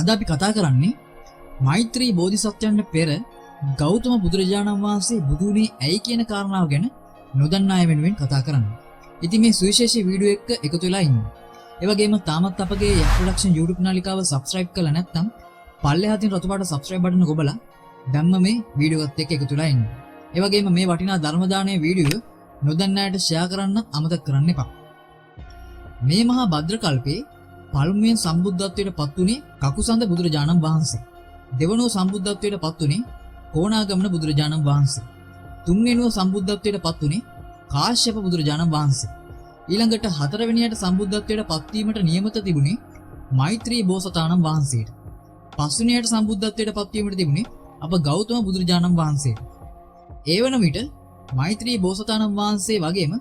අද අපි කතා කරන්නේ මෛත්‍රී බෝධිසත්වයන්ට පෙර ගෞතම බුදුරජාණන් වහන්සේ බුදුනේ ඇයි කියන කාරණාව ගැන නොදන්න අය වෙනුවෙන් කතා කරන්න. ඉතින් මේ සුවිශේෂී වීඩියෝ එක එකතු වෙලා ඉන්න. ඒ වගේම තාමත් අපගේ යක් ප්‍රොඩක්ෂන් YouTube නාලිකාව subscribe කරලා නැත්නම් පල්ලෙහා තියෙන රතු පාට subscribe බටන ගොබලා දැම්ම මේ වීඩියෝ එකත් එක්ක එකතු වෙලා ඉන්න. ඒ වගේම මේ වටිනා ධර්ම දානයේ වීඩියෝ නොදන්න අයට share කරන්න අමතක කරන්න එපා. මේ මහා භද්‍ර කල්පේ පළමුවෙන් සම්බුද්ධත්වයට පත් වුණේ කකුසඳ බුදුරජාණන් වහන්සේ. දෙවනුව සම්බුද්ධත්වයට පත් වුණේ කොණාගමන බුදුරජාණන් වහන්සේ. තුන්වෙනුව සම්බුද්ධත්වයට පත් වුණේ කාශ්‍යප බුදුරජාණන් වහන්සේ. ඊළඟට හතරවෙනියට සම්බුද්ධත්වයට පත්වීමට නියමිත තිබුණේ මෛත්‍රී බෝසතාණන් වහන්සේට. පස්වෙනියට සම්බුද්ධත්වයට පත්වීමට තිබුණේ අප ගෞතම බුදුරජාණන් වහන්සේට. ඒ වන විට මෛත්‍රී බෝසතාණන් වහන්සේ වගේම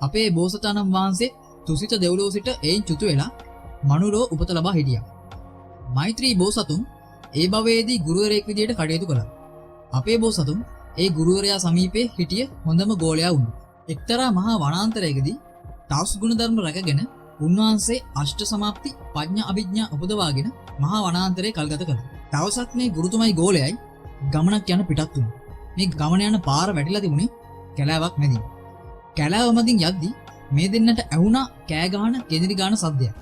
අපේ බෝසතාණන් වහන්සේ තුසිත දෙව්ලොව සිට එයින් චුතු වෙලා මනුලෝ උපත ලබා හිටියා. මෛත්‍රී බෝසතුන් ඒ භවයේදී ගුරුවරයෙක් විදියට කටයුතු කළා. අපේ බෝසතුන් ඒ ගුරුවරයා සමීපේ හිටිය හොඳම ගෝලයා වුණා. එක්තරා මහා වනාන්තරයකදී තවස් ගුණ ධර්ම රැකගෙන උන්වහන්සේ අෂ්ට සමාප්ති ප්‍රඥා අභිඥා උපදවාගෙන මහා වනාන්තරයේ කල්ගත කළා. දවසක් මේ ගුරුතුමයි ගෝලයයි ගමනක් යන පිටත් වුණා. මේ ගමන යන පාර වැටිලා තිබුණේ කැලෑවක් මැදින්. කැලෑව මැදින් යද්දී මේ දෙන්නට ඇහුණා කෑ ගහන කෙඳිරි ගාන සද්දයක්.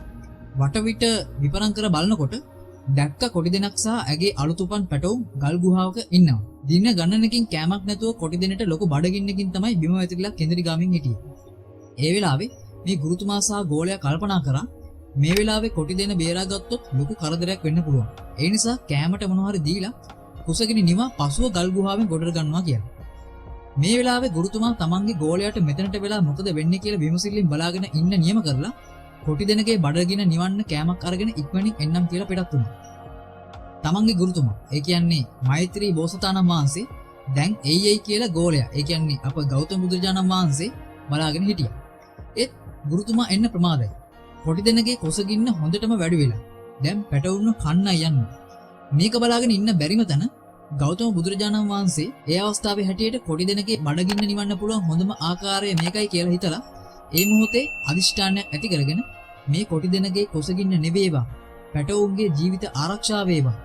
වටවිට විපරම් කර බලනකොට දැක්ක කොටි දෙනක් සහ ඇගේ අලුතුපන් පැටවුම් ගල් ගුහාවක ඉන්නවා. දින ගණනකින් කෑමක් නැතුව කොටි දෙනට ලොකු බඩගින්නකින් තමයි බිම වැතිරිලා කෙඳිරි ගාමින් හිටියේ. ඒ වෙලාවේ මේ ගුරුතුමා සහ ගෝලයා කල්පනා කරා මේ වෙලාවේ කොටි දෙන බේරාගත්තොත් ලොකු කරදරයක් වෙන්න පුළුවන්. ඒ නිසා කෑමට මොනවා හරි දීලා කුසගිනි නිවා පසුව ගල් ගුහාවෙන් ගොඩට ගන්නවා කියලා. මේ වෙලාවේ ගුරුතුමා තමන්ගේ ගෝලයාට මෙතනට වෙලා මොකද වෙන්නේ කියලා විමසිල්ලෙන් බලාගෙන ඉන්න නියම කරලා කොටි දෙනගේ බඩගින නිවන්න කෑමක් අරගෙන ඉක්මනින් එන්නම් කියලා පිටත් වුණා. තමන්ගේ ගුරුතුමා ඒ කියන්නේ මෛත්‍රී බෝසතාණන් වහන්සේ දැන් එයි කියලා ගෝලයා ඒ කියන්නේ අප ගෞතම බුදුරජාණන් වහන්සේ බලාගෙන හිටියා. ඒත් ගුරුතුමා එන්න ප්‍රමාදයි. කොටි දෙනගේ කොසගින්න හොඳටම වැඩි වෙලා. දැන් පැටවුන්න කන්නයි යන්නේ. මේක බලාගෙන ඉන්න බැරිම තැන ගෞතම බුදුරජාණන් වහන්සේ ඒ අවස්ථාවේ හැටියට කොටි දෙනගේ බඩගින්න නිවන්න පුළුවන් හොඳම ආකාරය මේකයි කියලා හිතලා ඒ මොහොතේ අදිෂ්ඨානයක් ඇති කරගෙන මේ කොටි දෙනගේ කොසගින්න නෙවේවා පැටවුන්ගේ ජීවිත ආරක්ෂා වේවා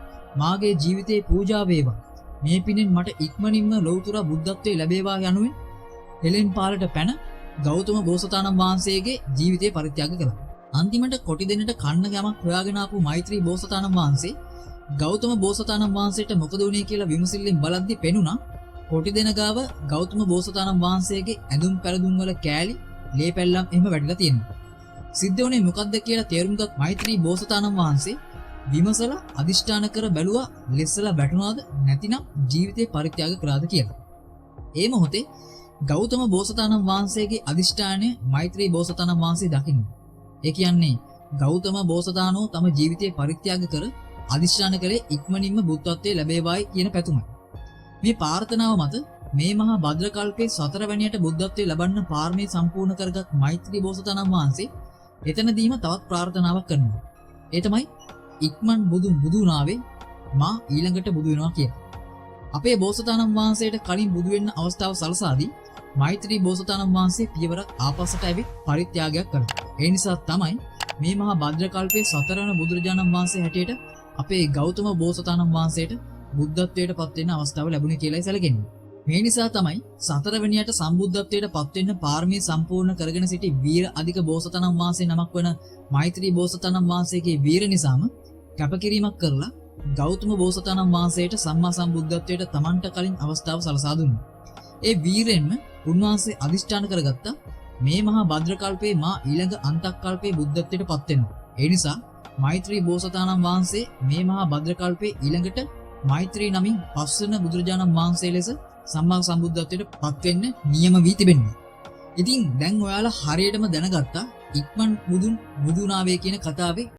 මාගේ ජීවිතේ පූජා වේවා මේ පිනෙන් මට ඉක්මනින්ම ලෞතර බුද්ධත්වයේ ලැබේවා යනුවෙන් හෙලෙන් පාලට පැන ගෞතම බෝසතාණන් වහන්සේගේ ජීවිතේ පරිත්‍යාග කළා. අන්තිමට කොටි දෙනට කන්න ගමක් හොයාගෙන ආපු මෛත්‍රී බෝසතාණන් වහන්සේ ගෞතම බෝසතාණන් වහන්සේට මොකද වුනේ කියලා විමසිල්ලෙන් බලද්දී පෙනුණා කොටි දෙන ගාව ගෞතම බෝසතාණන් වහන්සේගේ ඇඳුම් පැළඳුම් වල කෑලි ලේ පැල්ලම් එහෙම වැඩිලා තියෙනවා. සිද්ධ වුණේ මොකද්ද කියලා තේරුම් ගත් මෛත්‍රී බෝසතාණන් වහන්සේ විමසලා අදිෂ්ඨාන කර බැලුවා ලෙස්සලා වැටුණාද නැතිනම් ජීවිතේ පරිත්‍යාග කරාද කියලා. ඒ මොහොතේ ගෞතම බෝසතාණන් වහන්සේගේ අදිෂ්ඨානය මෛත්‍රී බෝසතාණන් වහන්සේ දකින්න. ඒ කියන්නේ ගෞතම බෝසතාණෝ තම ජීවිතේ පරිත්‍යාග කර අදිෂ්ඨාන කළේ ඉක්මනින්ම බුද්ධත්වයේ ලැබේවායි කියන පැතුමයි. මේ ප්‍රාර්ථනාව මත මේ මහා භද්‍ර කල්පයේ 4 වැනියට බුද්ධත්වයේ ලබන්න පාරමී සම්පූර්ණ කරගත් මෛත්‍රී බෝසතාණන් වහන්සේ එතනදීම තවත් ප්‍රාර්ථනාවක් කරනවා. ඒ තමයි ඉක්මන් බුදු වුණාවේ මා ඊළඟට බුදු වෙනවා කියලා. අපේ බෝසතාණන් වහන්සේට කලින් බුදු වෙන්න අවස්ථාව සලසාදී මෛත්‍රී බෝසතාණන් වහන්සේ පියවරක් ආපස්සට ඇවිත් පරිත්‍යාගයක් කළා. ඒ නිසා තමයි මේ මහා භද්‍ර කල්පයේ 4 වන බුදුරජාණන් වහන්සේ හැටියට අපේ ගෞතම බෝසතාණන් වහන්සේට බුද්ධත්වයට පත් වෙන්න අවස්ථාව ලැබුණේ කියලායි සැලකෙන්නේ. මේ නිසා තමයි 4 වෙනියට සම්බුද්ධත්වයට පත් වෙන්න පාරමී සම්පූර්ණ කරගෙන සිටි වීර අධික බෝසතාණන් වහන්සේ නමක් වන මෛත්‍රී බෝසතාණන් වහන්සේගේ වීර නිසාම කැපකිරීමක් කරලා ගෞතම බෝසතාණන් වහන්සේට සම්මා සම්බුද්ධත්වයට තමන්ට කලින් අවස්ථාව සලසා දුන්නා. ඒ වීරෙන්ම උන්වහන්සේ අදිෂ්ඨාන කරගත්තා මේ මහා භද්‍ර කල්පයේ මා ඊළඟ අන්තක් කල්පයේ බුද්ධත්වයට පත් වෙනවා. ඒ නිසා මෛත්‍රී බෝසතාණන් වහන්සේ මේ මහා භද්‍ර කල්පයේ ඊළඟට මෛත්‍රී නමින් පස්වන බුදුරජාණන් වහන්සේ ලෙස සම්මා සම්බුද්ධත්වයට පත් වෙන්න නියම වී තිබෙනවා. ඉතින් දැන් ඔයාලා හරියටම දැනගත්තා ඉක්මන් බුදුනාවේ කියන කතාවේ